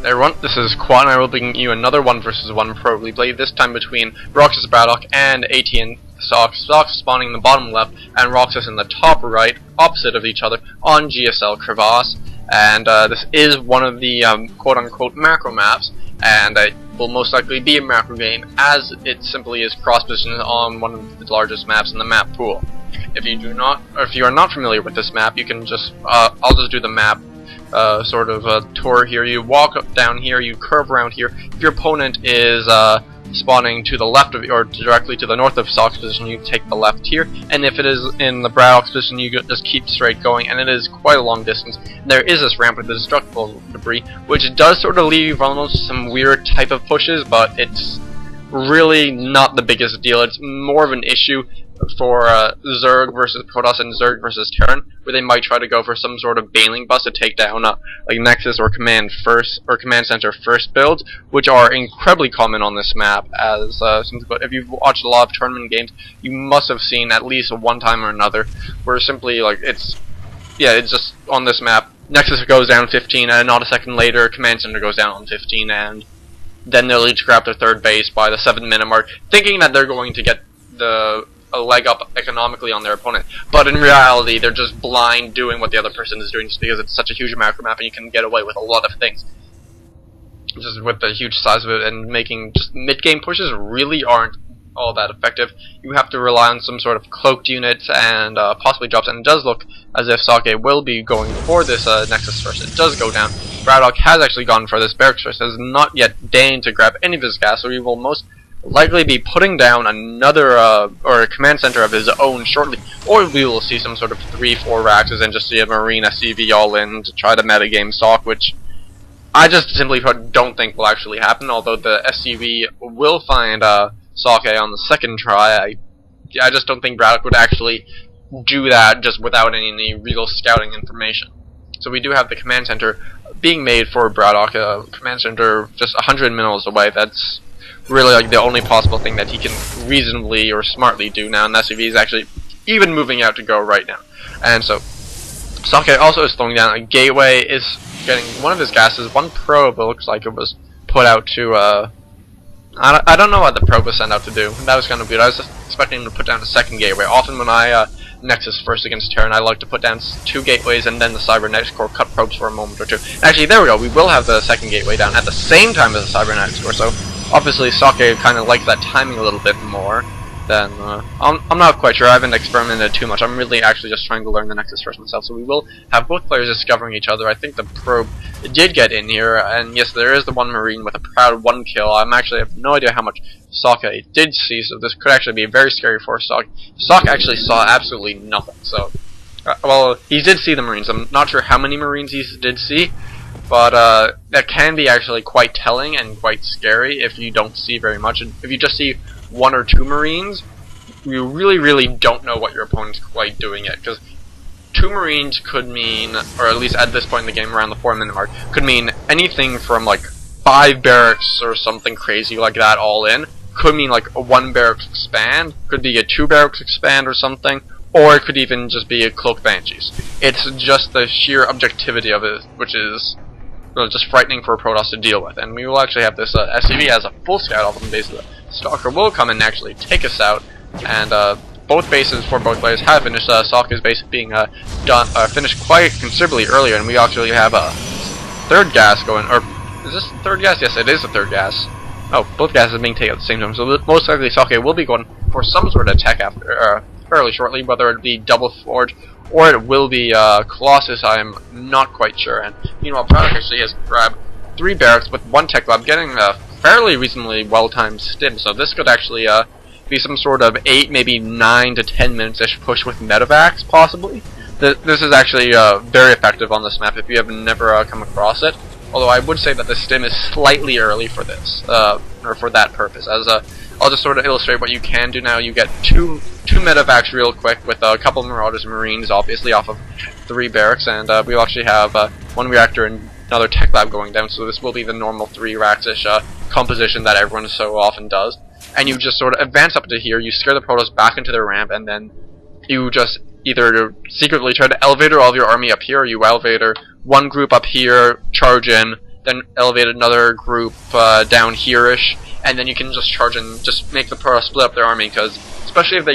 Hey everyone, this is Quan, and I will bring you another 1 vs 1 pro replay, this time between RoXkisBratOK and aTn Socke. Socke spawning in the bottom left, and RoXkis in the top right, opposite of each other, on GSL Crevasse. And this is one of the quote-unquote macro maps, and it will most likely be a macro game, as it simply is cross-positioned on one of the largest maps in the map pool. If you are not familiar with this map, you can just, I'll just do the map sort of tour here. You walk up down here, you curve around here. If your opponent is spawning to the left of, or directly to the north of Socke's position, you take the left here. And if it is in the BratOK's position, you just keep straight going, and it is quite a long distance. And there is this ramp with the destructible debris, which does sort of leave you vulnerable to some weird type of pushes, but it's really not the biggest deal. It's more of an issue for Zerg versus Protoss and Zerg versus Terran, where they might try to go for some sort of bailing bust to take down like Nexus or Command Center first builds, which are incredibly common on this map. As if you've watched a lot of tournament games, you must have seen at least one time or another where simply like it's just on this map. Nexus goes down 15, and not a second later, Command Center goes down on 15, and then they'll each grab their third base by the 7-minute mark, thinking that they're going to get a leg up economically on their opponent, but in reality they're just blind doing what the other person is doing, just because it's such a huge macro map and you can get away with a lot of things just with the huge size of it, and making just mid-game pushes really aren't all that effective. You have to rely on some sort of cloaked units and possibly drops, and it does look as if Socke will be going for this Nexus first. It does go down. BratOK has actually gone for this Barracks first, has not yet deigned to grab any of his gas, so he will most likely be putting down another or a command center of his own shortly, or we will see some sort of 3-4 Raxes and just see a Marine SCV all in to try to metagame Socke, which I just simply don't think will actually happen. Although the SCV will find Socke on the second try, I just don't think BratOK would actually do that just without any real scouting information. So we do have the command center being made for BratOK, a command center just 100 miles away. That's really like the only possible thing that he can reasonably or smartly do now, and the SCV is actually even moving out to go right now. And so Socke also is throwing down a gateway, is getting one of his gases, one probe. It looks like it was put out to I don't know what the probe was sent out to do. That was kind of weird. I was just expecting him to put down a second gateway. Often when I Nexus first against Terran, I like to put down 2 gateways and then the Cybernetics Core cut probes for a moment or two. Actually, there we go. We will have the second gateway down at the same time as the Cybernetics Core, so obviously Socke kind of likes that timing a little bit more than I'm not quite sure. I haven't experimented too much. I'm really actually just trying to learn the Nexus first myself, so we will have both players discovering each other. I think the probe did get in here, and yes, there is the one Marine with a proud 1 kill. I have no idea how much Socke did see, so this could actually be very scary for Socke. Socke actually saw absolutely nothing, so well, he did see the Marines. I'm not sure how many Marines he did see, but that can be actually quite telling and quite scary if you don't see very much. And if you just see 1 or 2 Marines, you really don't know what your opponent's quite doing yet, because 2 Marines could mean, or at least at this point in the game, around the 4-minute mark, could mean anything from like 5 barracks or something crazy like that all in. Could mean like a 1 barracks expand, could be a 2 barracks expand or something, or it could even just be a Cloak Banshees. It's just the sheer objectivity of it, which is just frightening for Protoss to deal with. And we will actually have this SCV as a full scout off on the base of the Stalker will come and actually take us out, and both bases for both players have finished. Socke's base being finished quite considerably earlier, and we actually have a third gas going. Or is this the third gas? Yes, it is the third gas. Oh, both gases are being taken at the same time, so most likely Socke will be going for some sort of attack after fairly shortly, whether it be Double Forge or it will be Colossus. I am not quite sure. And meanwhile, BratOK actually has grabbed 3 barracks with 1 tech lab, getting a fairly reasonably well-timed stim, so this could actually be some sort of 8, maybe 9 to 10 minutes-ish push with Medivacs, possibly. This is actually very effective on this map if you have never come across it, although I would say that the stim is slightly early for this, or for that purpose, as I'll just sort of illustrate what you can do now. You get two Medivacs real quick with a couple of Marauders and Marines, obviously, off of 3 barracks, and we'll actually have 1 reactor and another tech lab going down, so this will be the normal 3 racks-ish composition that everyone so often does. And you just sort of advance up to here, you scare the Protoss back into their ramp, and then you just either secretly try to elevator all of your army up here, or you elevator 1 group up here, charge in, then elevate another group down here-ish, and then you can just charge and just make the Protoss split up their army, because especially if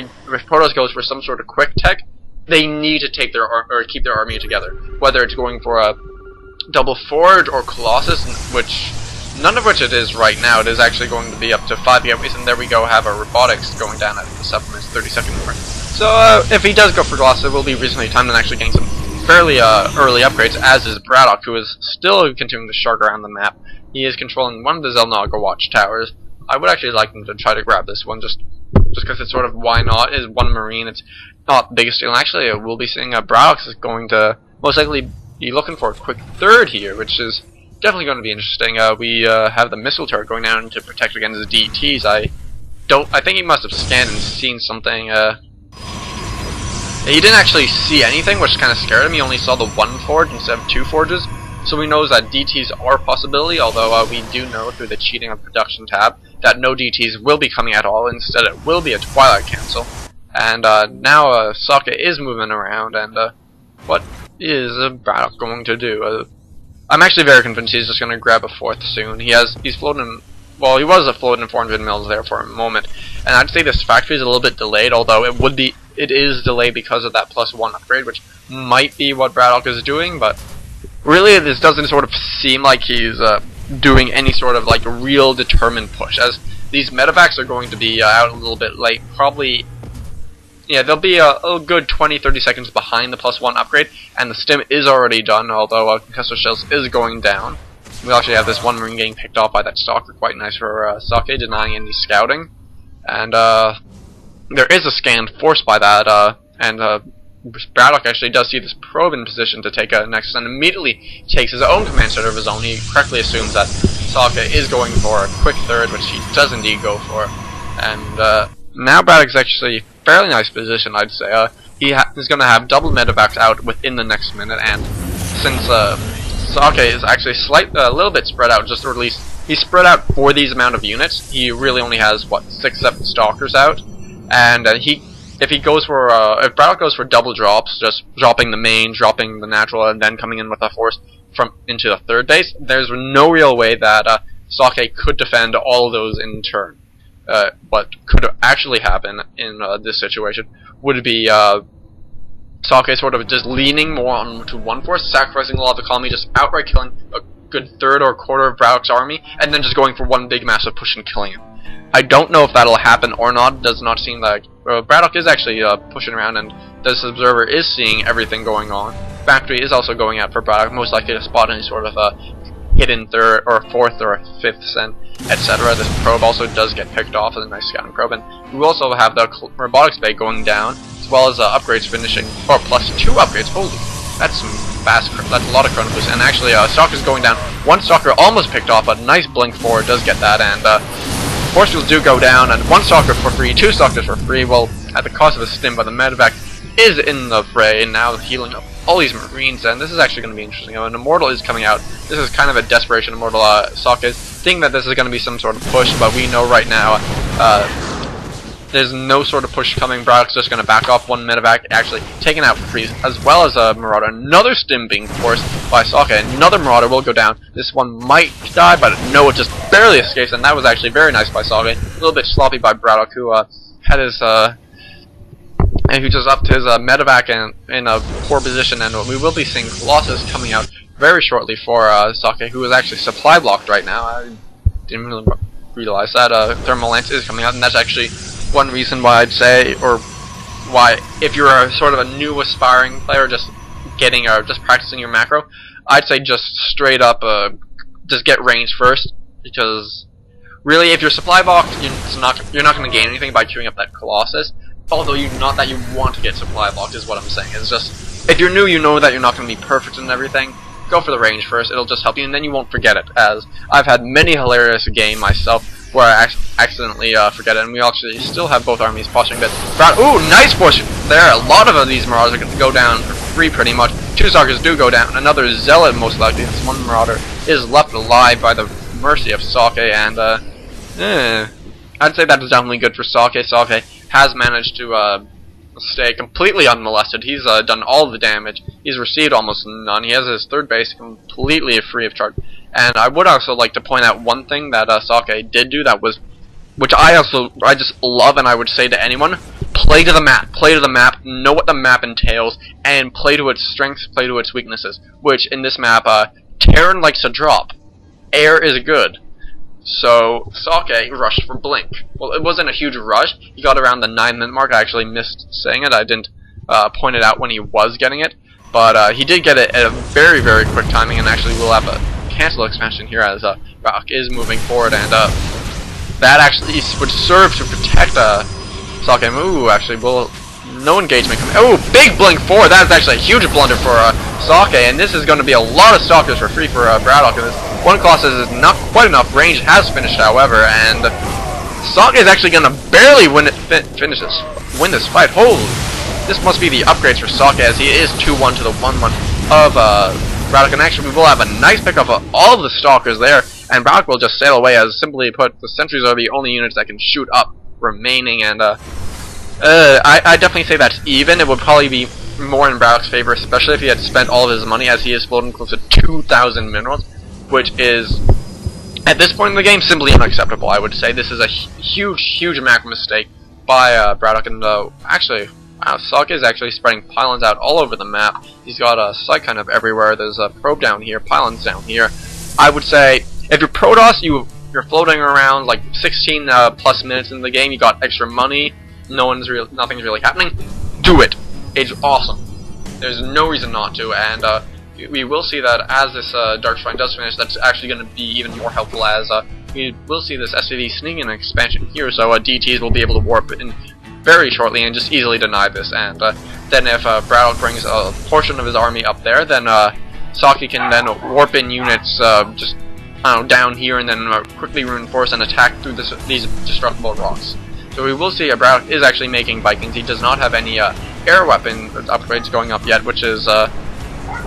Protoss goes for some sort of quick tech, they need to take their keep their army together. Whether it's going for a double Forge or Colossus, which none of which it is right now. It is actually going to be up to 5 gateways, and there we go, have a robotics going down at the 7 minutes 30-second mark. So if he does go for Colossus, it will be reasonably timed and actually getting some fairly early upgrades, as is BratOK, who is still continuing to shark around the map. He is controlling one of the Xel'Naga watchtowers. I would actually like him to try to grab this one, just because it's sort of why not. Is one Marine, it's not the biggest deal. And actually, we'll be seeing BratOK is going to most likely be looking for a quick third here, which is definitely going to be interesting. We have the missile turret going down to protect against the DTs. I think he must have scanned and seen something. He didn't actually see anything, which kind of scared him. He only saw the 1 forge instead of 2 forges. So he knows that DTs are a possibility, although we do know through the cheating of production tab that no DTs will be coming at all. Instead, it will be a Twilight cancel. And now Socke is moving around, and what is BratOK going to do? I'm actually very convinced he's just going to grab a 4th soon. He's floating. Well, he was floating 400 mils there for a moment, and I'd say this factory is a little bit delayed. Although it is delayed because of that +1 upgrade, which might be what BratOK is doing. But really, this doesn't sort of seem like he's doing any sort of like real determined push, as these medevacs are going to be out a little bit late, probably. Yeah, they'll be a good 20-30 seconds behind the +1 upgrade, and the stim is already done, although concussor shells is going down. We actually have this 1 Marine getting picked off by that Stalker, quite nice for Socke, denying any scouting. And there is a scanned force by that, and BratOK actually does see this probe in position to take a Nexus, and immediately takes his own command center of his own. He correctly assumes that Socke is going for a quick third, which he does indeed go for. And now BratOK's actually fairly nice position, I'd say. He's going to have double medevacs out within the next minute, and since Socke is actually a little bit spread out, or at least he's spread out for these amount of units, he really only has, what, 6-7 Stalkers out, and if BratOK goes for double drops, just dropping the main, dropping the natural, and then coming in with a force into the 3rd base, there's no real way that Socke could defend all of those in turn. What could actually happen in this situation would be Socke sort of just leaning more onto one force, sacrificing a lot of the colony, just outright killing a good third or quarter of BratOK's army, and then just going for one big massive push and killing him. I don't know if that'll happen or not. It does not seem like BratOK is actually pushing around, and this observer is seeing everything going on. Factory is also going out for BratOK, most likely to spot any sort of hidden 3rd or 4th or 5th send, etc. This probe also does get picked off as a nice scouting probe, and we also have the robotics bay going down, as well as upgrades finishing, or +2 upgrades. Holy, that's some fast. That's a lot of chrono boost. And actually, Stalker is going down. 1 Stalker almost picked off, but nice blink forward does get that, and force fields do go down, and 1 Stalker for free, 2 Stalkers for free. Well, at the cost of a stim, but the medevac is in the fray, and now healing up all these Marines, and this is actually going to be interesting. An Immortal is coming out. This is kind of a desperation Immortal. Socke is thinking that this is going to be some sort of push, but we know right now there's no sort of push coming. BratOK's just going to back off 1 medevac, actually taken out for free, as well as a Marauder. Another stim being forced by Socke. Another Marauder will go down. This one might die, but no, it just barely escapes, and that was actually very nice by Socke. A little bit sloppy by BratOK, who had his and who just upped his medevac in a poor position, and we will be seeing Colossus coming out very shortly for Socke, who is actually supply blocked right now. I didn't really realize that. Thermal Lance is coming out, and that's actually one reason why I'd say, or why, if you're a sort of a new aspiring player, just practicing your macro, I'd say just straight up, just get range first, because really, if you're supply blocked, you're not going to gain anything by queuing up that Colossus. Although not that you want to get supply blocked is what I'm saying. It's just, if you're new, you know that you're not going to be perfect and everything. Go for the range first, it'll just help you, and then you won't forget it, as I've had many hilarious games myself where I accidentally forget it, and we actually still have both armies posturing a bit. Ooh, nice push there! A lot of these Marauders are going to go down for free pretty much. 2 Stalkers do go down, another Zealot most likely. This 1 Marauder is left alive by the mercy of Socke, and I'd say that is definitely good for Socke. Socke has managed to stay completely unmolested. He's done all the damage. He's received almost none. He has his 3rd base completely free of charge. And I would also like to point out one thing that Socke did do that was, which I just love, and I would say to anyone: play to the map, know what the map entails, and play to its strengths, play to its weaknesses. Which in this map, Terran likes to drop. Air is good. So Socke rushed for Blink. Well, it wasn't a huge rush. He got around the 9-minute mark. I actually missed saying it. I didn't point it out when he was getting it, but he did get it at a very, very quick timing. And actually, we'll have a cancel expansion here as RoXk is moving forward, and that actually would serve to protect Socke. Ooh, actually, no engagement coming. Oh, big Blink forward. That is actually a huge blunder for Socke, and this is going to be a lot of Stalkers for free for BratOK. This one Colossus is not quite enough. Range has finished, however, and Socke is actually going to barely win this fight. Holy, this must be the upgrades for Socke, as he is 2-1 to the 1-1 of BratOK. And actually, we will have a nice pickup of all of the Stalkers there, and BratOK will just sail away, as simply put, the sentries are the only units that can shoot up remaining, and I definitely say that's even. It would probably be more in BratOK's favor, especially if he had spent all of his money, as he is floating close to 2,000 minerals, which is, at this point in the game, simply unacceptable. I would say this is a huge macro mistake by BratOK, and actually, wow, Socke is actually spreading pylons out all over the map. He's got a site kind of everywhere. There's a probe down here, pylons down here. I would say, if you're Protoss, you're floating around like 16 plus minutes in the game. You got extra money. Nothing's really happening. Do it. It's awesome. There's no reason not to, and we will see that as this Dark Shrine does finish, that's actually going to be even more helpful, as we will see this SCV sneaking an expansion here, so DTs will be able to warp in very shortly and just easily deny this. And then if BratOK brings a portion of his army up there, then Socke can then warp in units just down here, and then quickly reinforce and attack through these destructible rocks. So we will see BratOK is actually making Vikings. He does not have any air weapon upgrades going up yet, which is I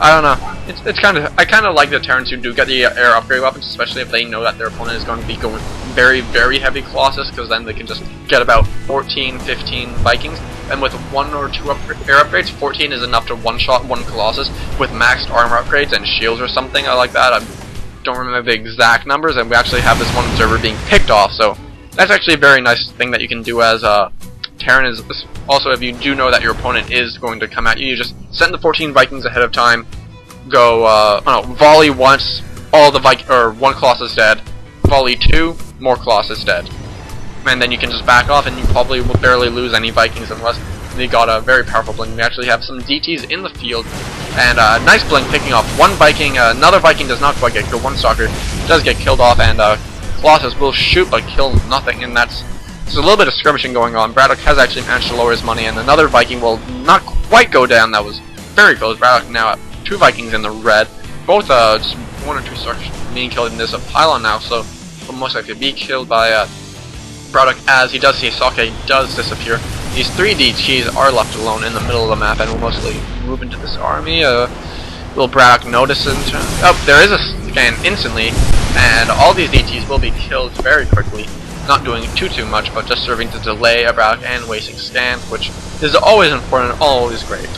don't know. It's I kind of like the Terrans who do get the air upgrade weapons, especially if they know that their opponent is going to be going very, very heavy Colossus, because then they can just get about 14, 15 Vikings. And with 1 or 2 air upgrades, 14 is enough to one-shot one Colossus with maxed armor upgrades and shields or something like that. I don't remember the exact numbers, and we actually have this one observer being picked off, so that's actually a very nice thing that you can do as Terran. Is also, if you do know that your opponent is going to come at you, you just send the 14 Vikings ahead of time, go volley once, all the one Colossus dead, volley 2, more Colossus dead, and then you can just back off, and you probably will barely lose any Vikings unless they got a very powerful blink. We actually have some DTs in the field, and nice blink picking off one Viking. Another Viking does not quite get killed. One Stalker does get killed off, and Colossus will shoot but kill nothing, and there's a little bit of skirmishing going on. BratOK has actually managed to lower his money, and another Viking will not quite go down. That was very close. BratOK now at 2 Vikings in the red. Both just 1 or 2 Starks being killed in this pylon now, so will most likely be killed by BratOK, as he does see Socke does disappear. These 3 DTs are left alone in the middle of the map and will mostly move into this army. Will BratOK notice and there is a scan instantly, and all these DTs will be killed very quickly, not doing too much, but just serving to delay a BratOK and wasting scans, which is always important, always great.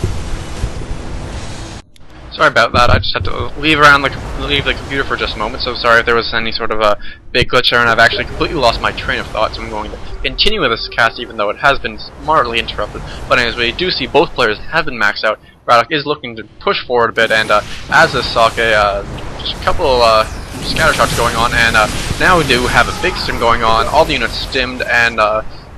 Sorry about that, I just had to leave the computer for just a moment, so sorry if there was any sort of a big glitch there, and I've actually completely lost my train of thought, so I'm going to continue with this cast even though it has been smartly interrupted. But anyways, we do see both players have been maxed out. BratOK is looking to push forward a bit, and as is Socke, just a couple scatter shots going on, and now we do have a big stim going on, all the units stimmed, and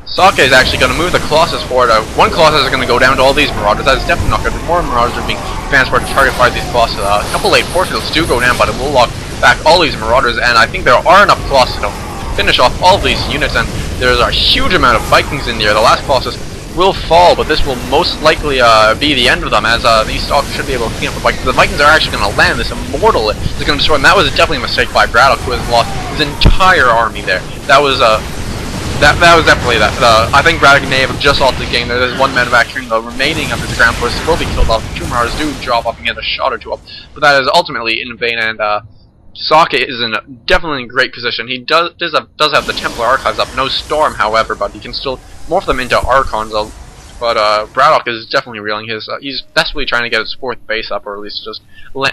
Socke is actually going to move the Colossus forward. One Colossus is going to go down to all these Marauders. That is definitely not good. More Marauders are being transported to target fire these Colossus. A couple late force fields do go down, but it will lock back all these Marauders, and I think there are enough Colossus to finish off all of these units, and there's a huge amount of Vikings in there. The last Colossus will fall, but this will most likely be the end of them, as these Stalkers should be able to clean up the Vikings. The Vikings are actually going to land. This Immortal is going to destroy them. That was definitely a mistake by BratOK, who has lost his entire army there. That was That was definitely that. I think BratOK may have just lost the game. There's 1 medevac turning. The remaining of his ground forces will be killed off. 2 Marauders do drop off and get a shot or 2 up, but that is ultimately in vain. And Socke is in definitely in great position. He does have the Templar Archives up. No Storm, however, but he can still morph them into Archons. But BratOK is definitely reeling his. He's desperately trying to get his 4th base up, or at least just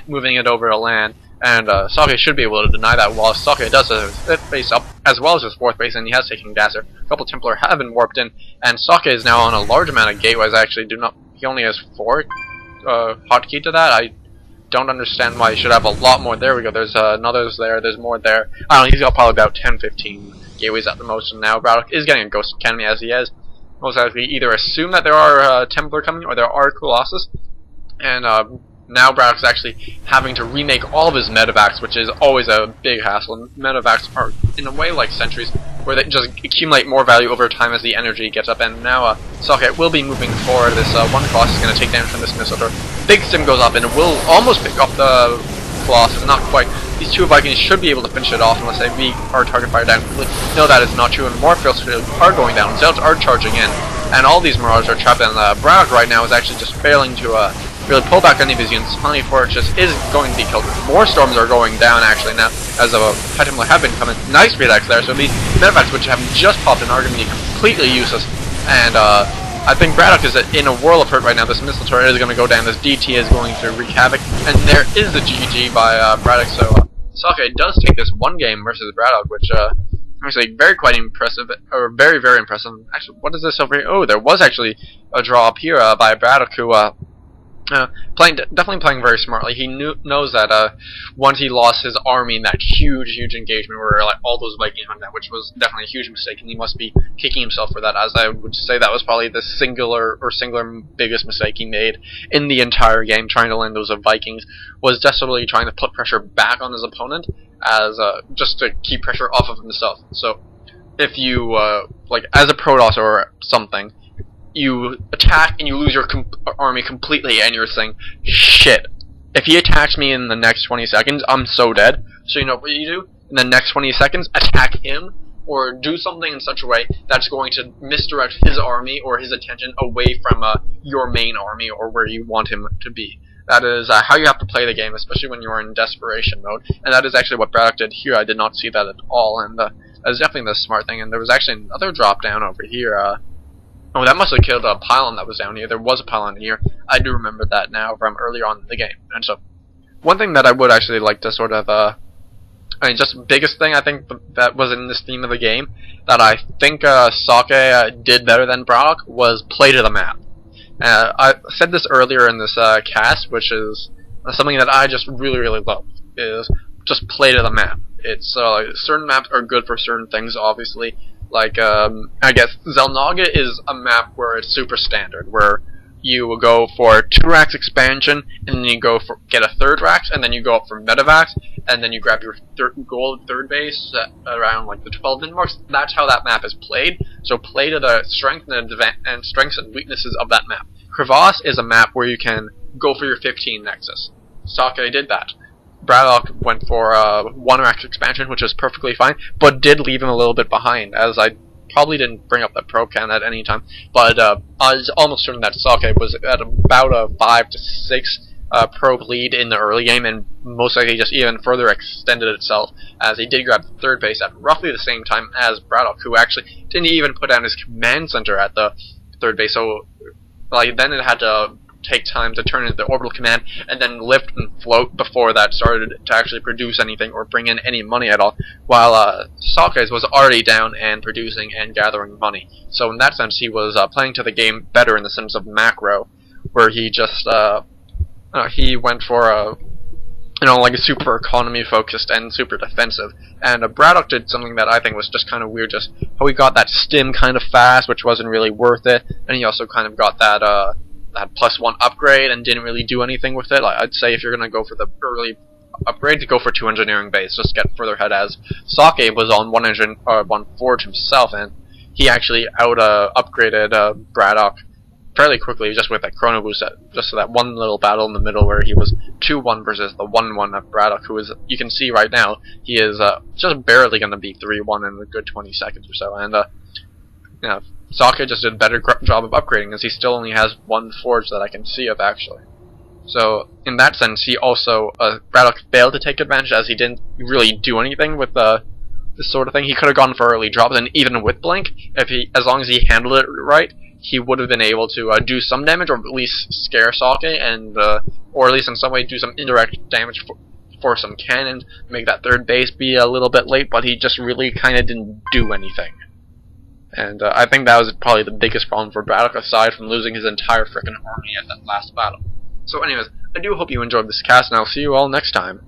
moving it over to land. and Socke should be able to deny that, while Socke does his 5th base up, as well as his 4th base, and he has taken Gasser. A couple Templar have been warped in, and Socke is now on a large amount of gateways. He only has 4 hotkey to that. I don't understand why he should have a lot more. There we go, there's another's there, there's more there. I don't know, he's got probably about 10-15 gateways at the most, and now BratOK is getting a Ghost Academy as he is. Most likely either assume that there are Templar coming, or there are Colossus, and now BratOK's actually having to remake all of his medevacs, which is always a big hassle. Medevacs are, in a way, like sentries, where they just accumulate more value over time as the energy gets up, and now Socke will be moving forward. This one Colossus is going to take damage from this missile throw. Big stim goes up, and it will almost pick up the Colossus, not quite. These 2 Vikings should be able to finish it off unless they beat our target fire down quickly. No, that is not true, and more fields are going down. Zealots are charging in, and all these Marauders are trapped, and BratOK right now is actually just failing to really pull back any of his units. Honey Fortress is going to be killed. More storms are going down actually now, as High Templar have been coming. Nice Predex there, so these medevacs which have just popped in are going to be completely useless, and I think BratOK is in a whirl of hurt right now. This missile turret is going to go down, this DT is going to wreak havoc, and there is the GG by BratOK, so Socke does take this 1 game versus BratOK, which actually very quite impressive, or very, very impressive. Actually, what is this over here? Oh, there was actually a draw up here by BratOK, who definitely playing very smartly. He knows that once he lost his army in that huge engagement where like all those Vikings went down, which was definitely a huge mistake, and he must be kicking himself for that, as I would say that was probably the singular biggest mistake he made in the entire game, trying to land those Vikings, was desperately trying to put pressure back on his opponent, as just to keep pressure off of himself. So if you like as a Protoss or something, you attack and you lose your army completely, and you're saying, shit, if he attacks me in the next 20 seconds, I'm so dead. So you know what you do? In the next 20 seconds, attack him, or do something in such a way that's going to misdirect his army or his attention away from your main army or where you want him to be. That is how you have to play the game, especially when you are in desperation mode, and that is actually what BratOK did here. I did not see that at all, and that is definitely the smart thing. And there was actually another drop down over here. Oh, that must have killed a pylon that was down here. There was a pylon here. I do remember that now from earlier on in the game. And so, one thing that I would actually like to sort of, just biggest thing I think that was in this theme of the game, that I think Socke did better than BratOK, was play to the map. I said this earlier in this cast, which is something that I just really love, is just play to the map. It's certain maps are good for certain things, obviously. Like, I guess Xel'Naga is a map where it's super standard, where you will go for 2 racks expansion, and then you go for get a 3rd racks, and then you go up for medevacs, and then you grab your gold 3rd base around like the 12 min marks. That's how that map is played. So play to the strengths and weaknesses of that map. Crevasse is a map where you can go for your 15 nexus. Socke did that. BratOK went for 1 rack expansion, which was perfectly fine, but did leave him a little bit behind, as I probably didn't bring up that probe can at any time, but I was almost certain that Socke was at about a 5 to 6 probe lead in the early game, and most likely just even further extended itself, as he did grab the 3rd base at roughly the same time as BratOK, who actually didn't even put down his command center at the 3rd base, so like, then it had to take time to turn into the orbital command, and then lift and float before that started to actually produce anything or bring in any money at all, while Socke's was already down and producing and gathering money. So in that sense, he was playing to the game better in the sense of macro, where he just he went for like a super economy focused and super defensive. And BratOK did something that I think was just kind of weird, just how he got that stim kind of fast, which wasn't really worth it, and he also kind of got that that +1 upgrade and didn't really do anything with it. Like, I'd say if you're gonna go for the early upgrade, to go for 2 engineering base, just get further ahead, as Socke was on 1 forge himself, and he actually upgraded BratOK fairly quickly just with that chrono boost, just that one little battle in the middle where he was 2-1 versus the 1-1 of BratOK, who is, you can see right now, he is just barely gonna be 3-1 in a good 20 seconds or so, and yeah, Socke just did a better job of upgrading, as he still only has 1 forge that I can see of, actually. So, in that sense, he also, BratOK failed to take advantage, as he didn't really do anything with this sort of thing. He could have gone for early drops, and even with Blink, as long as he handled it right, he would have been able to do some damage, or at least scare Socke, and or at least in some way do some indirect damage for some cannons, make that third base be a little bit late, but he just really kind of didn't do anything. And I think that was probably the biggest problem for Braddock, aside from losing his entire frickin' army at that last battle. So anyways, I do hope you enjoyed this cast, and I'll see you all next time.